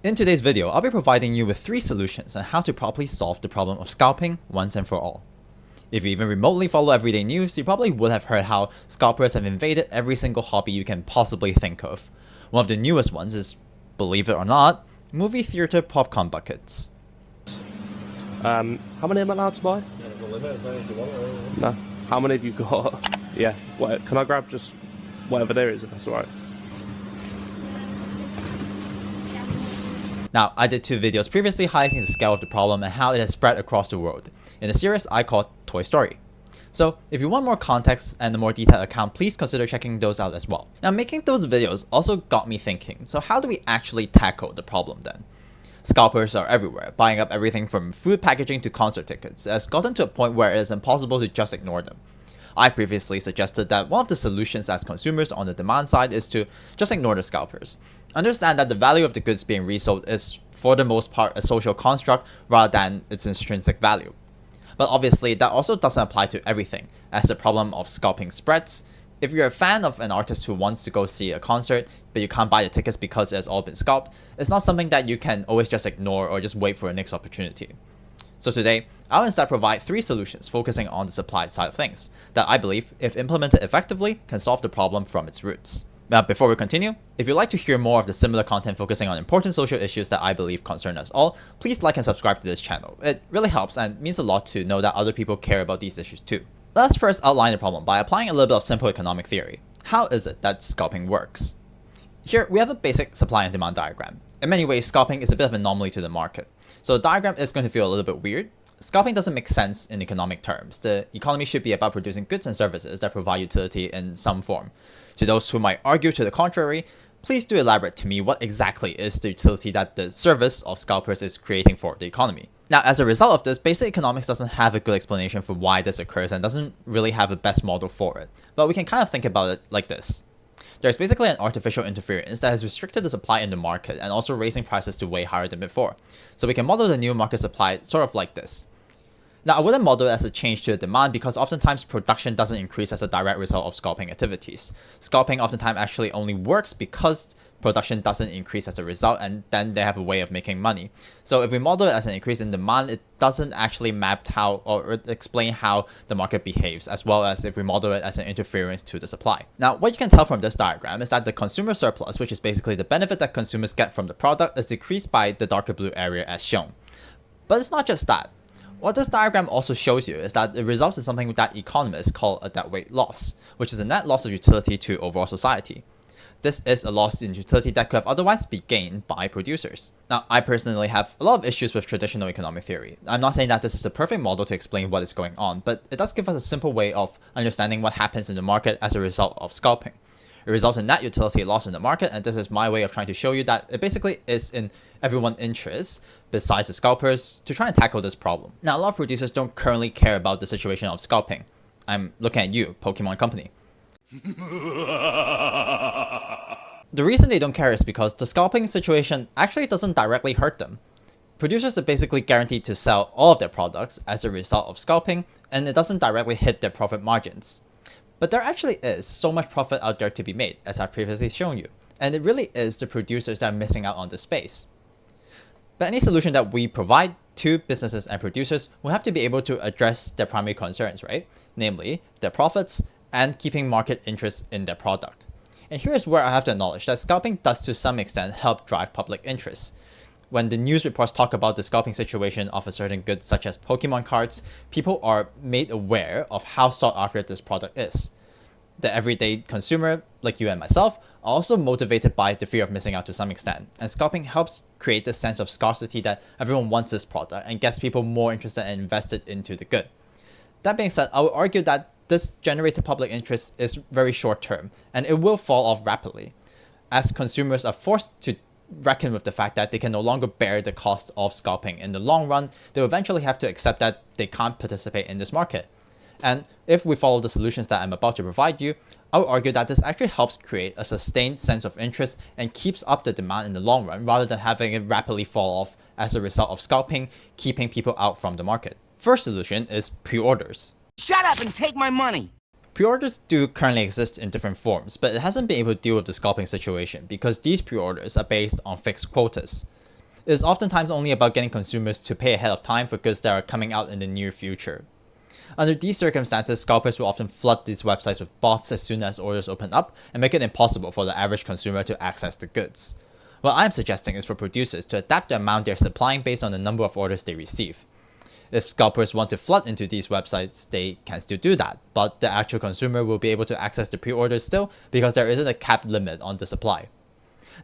In today's video, I'll be providing you with 3 solutions on how to properly solve the problem of scalping once and for all. If you even remotely follow everyday news, you probably would have heard how scalpers have invaded every single hobby you can possibly think of. One of the newest ones is, believe it or not, movie theater popcorn buckets. How many am I allowed to buy? Yeah, there's a limit as many as you want. Really. No. How many have you got? Yeah. What, can I grab just whatever there is, if that's alright? Now, I did 2 videos previously highlighting the scale of the problem and how it has spread across the world, in a series I called Toy Story. So, if you want more context and a more detailed account, please consider checking those out as well. Now, making those videos also got me thinking, so how do we actually tackle the problem then? Scalpers are everywhere, buying up everything from food packaging to concert tickets. It has gotten to a point where it is impossible to just ignore them. I previously suggested that one of the solutions as consumers on the demand side is to just ignore the scalpers. Understand that the value of the goods being resold is, for the most part, a social construct rather than its intrinsic value. But obviously, that also doesn't apply to everything, as the problem of scalping spreads. If you're a fan of an artist who wants to go see a concert, but you can't buy the tickets because it has all been scalped, it's not something that you can always just ignore or just wait for a next opportunity. So today, I'll instead provide 3 solutions focusing on the supply side of things, that I believe, if implemented effectively, can solve the problem from its roots. Now, before we continue, if you'd like to hear more of the similar content focusing on important social issues that I believe concern us all, please like and subscribe to this channel. It really helps and means a lot to know that other people care about these issues too. Let's first outline the problem by applying a little bit of simple economic theory. How is it that scalping works? Here, we have a basic supply and demand diagram. In many ways, scalping is a bit of an anomaly to the market. So the diagram is going to feel a little bit weird. Scalping doesn't make sense in economic terms. The economy should be about producing goods and services that provide utility in some form. To those who might argue to the contrary, please do elaborate to me what exactly is the utility that the service of scalpers is creating for the economy. Now, as a result of this, basic economics doesn't have a good explanation for why this occurs and doesn't really have a best model for it. But we can kind of think about it like this. There's basically an artificial interference that has restricted the supply in the market and also raising prices to way higher than before. So we can model the new market supply sort of like this. Now, I wouldn't model it as a change to the demand because oftentimes production doesn't increase as a direct result of scalping activities. Scalping oftentimes actually only works because production doesn't increase as a result, and then they have a way of making money. So if we model it as an increase in demand, it doesn't actually map how or explain how the market behaves, as well as if we model it as an interference to the supply. Now, what you can tell from this diagram is that the consumer surplus, which is basically the benefit that consumers get from the product, is decreased by the darker blue area as shown. But it's not just that. What this diagram also shows you is that it results in something that economists call a deadweight loss, which is a net loss of utility to overall society. This is a loss in utility that could have otherwise been gained by producers. Now, I personally have a lot of issues with traditional economic theory. I'm not saying that this is a perfect model to explain what is going on, but it does give us a simple way of understanding what happens in the market as a result of scalping. It results in net utility loss in the market, and this is my way of trying to show you that it basically is in everyone's interest, besides the scalpers, to try and tackle this problem. Now, a lot of producers don't currently care about the situation of scalping. I'm looking at you, Pokemon Company. The reason they don't care is because the scalping situation actually doesn't directly hurt them. Producers are basically guaranteed to sell all of their products as a result of scalping, and it doesn't directly hit their profit margins. But there actually is so much profit out there to be made, as I've previously shown you, and it really is the producers that are missing out on this space. But any solution that we provide to businesses and producers will have to be able to address their primary concerns, right? Namely, their profits and keeping market interest in their product. And here's where I have to acknowledge that scalping does to some extent help drive public interest. When the news reports talk about the scalping situation of a certain good such as Pokemon cards, people are made aware of how sought after this product is. The everyday consumer, like you and myself, are also motivated by the fear of missing out to some extent, and scalping helps create this sense of scarcity that everyone wants this product and gets people more interested and invested into the good. That being said, I would argue that this generated public interest is very short term, and it will fall off rapidly, as consumers are forced to reckon with the fact that they can no longer bear the cost of scalping. In the long run, they'll eventually have to accept that they can't participate in this market. And if we follow the solutions that I'm about to provide you, I would argue that this actually helps create a sustained sense of interest and keeps up the demand in the long run rather than having it rapidly fall off as a result of scalping, keeping people out from the market. First solution is pre-orders. Shut up and take my money! Pre-orders do currently exist in different forms, but it hasn't been able to deal with the scalping situation because these pre-orders are based on fixed quotas. It is oftentimes only about getting consumers to pay ahead of time for goods that are coming out in the near future. Under these circumstances, scalpers will often flood these websites with bots as soon as orders open up and make it impossible for the average consumer to access the goods. What I'm suggesting is for producers to adapt the amount they're supplying based on the number of orders they receive. If scalpers want to flood into these websites, they can still do that, but the actual consumer will be able to access the pre-orders still because there isn't a capped limit on the supply.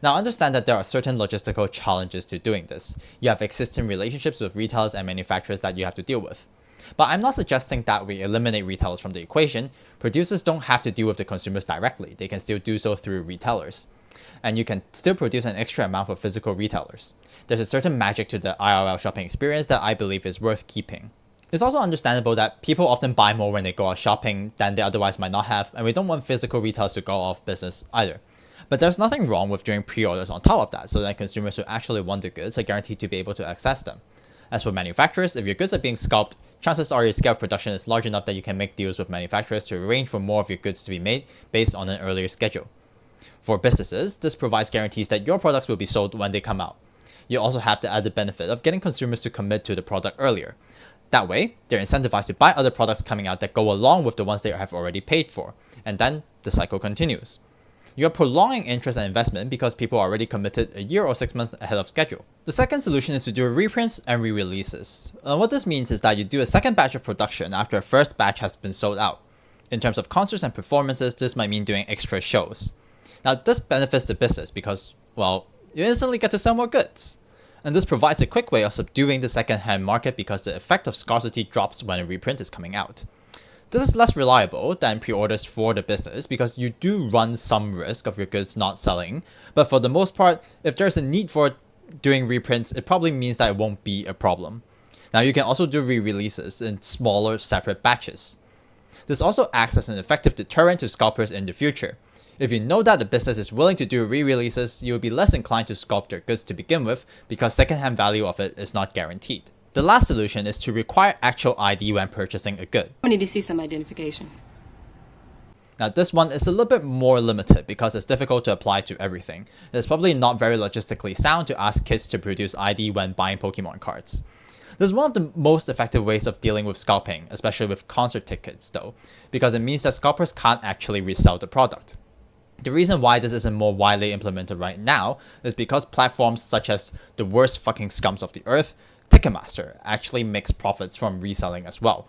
Now understand that there are certain logistical challenges to doing this. You have existing relationships with retailers and manufacturers that you have to deal with. But I'm not suggesting that we eliminate retailers from the equation. Producers don't have to deal with the consumers directly, they can still do so through retailers. And you can still produce an extra amount for physical retailers. There's a certain magic to the IRL shopping experience that I believe is worth keeping. It's also understandable that people often buy more when they go out shopping than they otherwise might not have, and we don't want physical retailers to go off business either. But there's nothing wrong with doing pre-orders on top of that, so that consumers who actually want the goods are guaranteed to be able to access them. As for manufacturers, if your goods are being scalped, chances are your scale of production is large enough that you can make deals with manufacturers to arrange for more of your goods to be made based on an earlier schedule. For businesses, this provides guarantees that your products will be sold when they come out. You also have the added benefit of getting consumers to commit to the product earlier. That way, they're incentivized to buy other products coming out that go along with the ones they have already paid for, and then the cycle continues. You're prolonging interest and investment because people are already committed a year or 6 months ahead of schedule. The second solution is to do reprints and re-releases. What this means is that you do a second batch of production after a first batch has been sold out. In terms of concerts and performances, this might mean doing extra shows. Now, this benefits the business because, well, you instantly get to sell more goods. And this provides a quick way of subduing the second-hand market because the effect of scarcity drops when a reprint is coming out. This is less reliable than pre-orders for the business because you do run some risk of your goods not selling, but for the most part, if there's a need for doing reprints, it probably means that it won't be a problem. Now, you can also do re-releases in smaller, separate batches. This also acts as an effective deterrent to scalpers in the future. If you know that the business is willing to do re-releases, you will be less inclined to scalp their goods to begin with because second-hand value of it is not guaranteed. The last solution is to require actual ID when purchasing a good. I need to see some identification. Now this one is a little bit more limited because it's difficult to apply to everything. It's probably not very logistically sound to ask kids to produce ID when buying Pokemon cards. This is one of the most effective ways of dealing with scalping, especially with concert tickets though, because it means that scalpers can't actually resell the product. The reason why this isn't more widely implemented right now is because platforms such as the worst fucking scums of the earth, Ticketmaster, actually makes profits from reselling as well.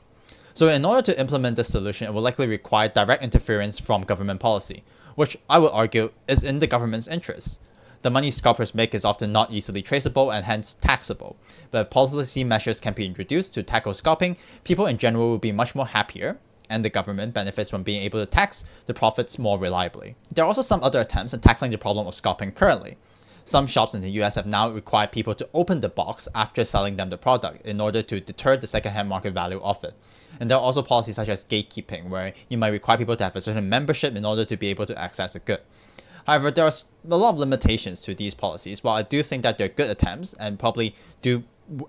So in order to implement this solution, it will likely require direct interference from government policy, which I would argue is in the government's interest. The money scalpers make is often not easily traceable and hence taxable, but if policy measures can be introduced to tackle scalping, people in general will be much more happier, and the government benefits from being able to tax the profits more reliably. There are also some other attempts at tackling the problem of scalping currently. Some shops in the US have now required people to open the box after selling them the product in order to deter the second-hand market value of it. And there are also policies such as gatekeeping, where you might require people to have a certain membership in order to be able to access a good. However, there are a lot of limitations to these policies. While I do think that they're good attempts and probably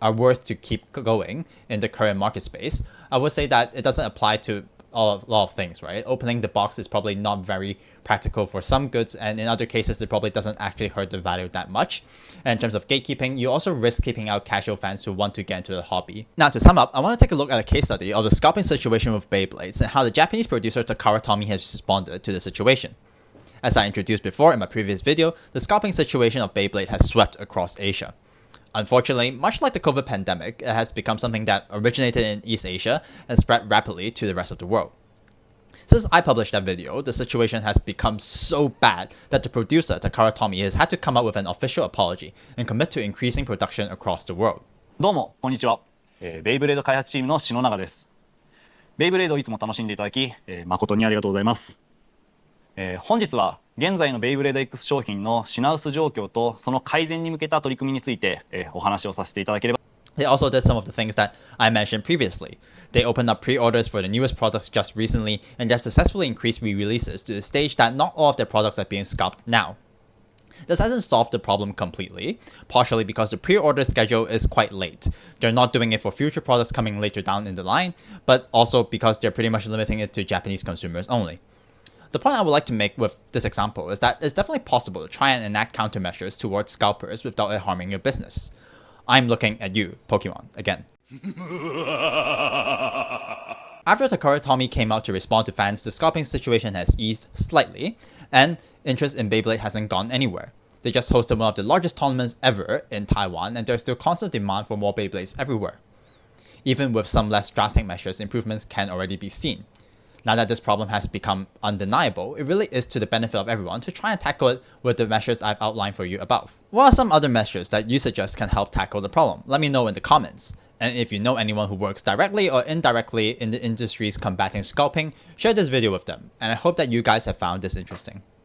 are worth to keep going in the current market space, I would say that it doesn't apply to a lot of things, right? Opening the box is probably not very practical for some goods, and in other cases, it probably doesn't actually hurt the value that much. And in terms of gatekeeping, you also risk keeping out casual fans who want to get into the hobby. Now, to sum up, I want to take a look at a case study of the scalping situation with Beyblades and how the Japanese producer Takara Tomy has responded to the situation. As I introduced before in my previous video, the scalping situation of Beyblade has swept across Asia. Unfortunately, much like the COVID pandemic, it has become something that originated in East Asia and spread rapidly to the rest of the world. Since I published that video, the situation has become so bad that the producer, Takara Tomy, has had to come up with an official apology and commit to increasing production across the world. どうもこんにちは、ベイブレード開発チームの篠永です。ベイブレードをいつも楽しんでいただき、誠にありがとうございます。本日は現在のベイブレード X 商品の品薄状況とその改善に向けた取り組みについて、お話をさせていただければ。 They also did some of the things that I mentioned previously. They opened up pre-orders for the newest products just recently, and they've successfully increased re-releases to the stage that not all of their products are being scalped now. This hasn't solved the problem completely, partially because the pre-order schedule is quite late. They're not doing it for future products coming later down in the line, but also because they're pretty much limiting it to Japanese consumers only. The point I would like to make with this example is that it's definitely possible to try and enact countermeasures towards scalpers without it harming your business. I'm looking at you, Pokemon, again. After Takara Tomy came out to respond to fans, the scalping situation has eased slightly, and interest in Beyblade hasn't gone anywhere. They just hosted one of the largest tournaments ever in Taiwan, and there's still constant demand for more Beyblades everywhere. Even with some less drastic measures, improvements can already be seen. Now that this problem has become undeniable, it really is to the benefit of everyone to try and tackle it with the measures I've outlined for you above. What are some other measures that you suggest can help tackle the problem? Let me know in the comments. And if you know anyone who works directly or indirectly in the industries combating scalping, share this video with them. And I hope that you guys have found this interesting.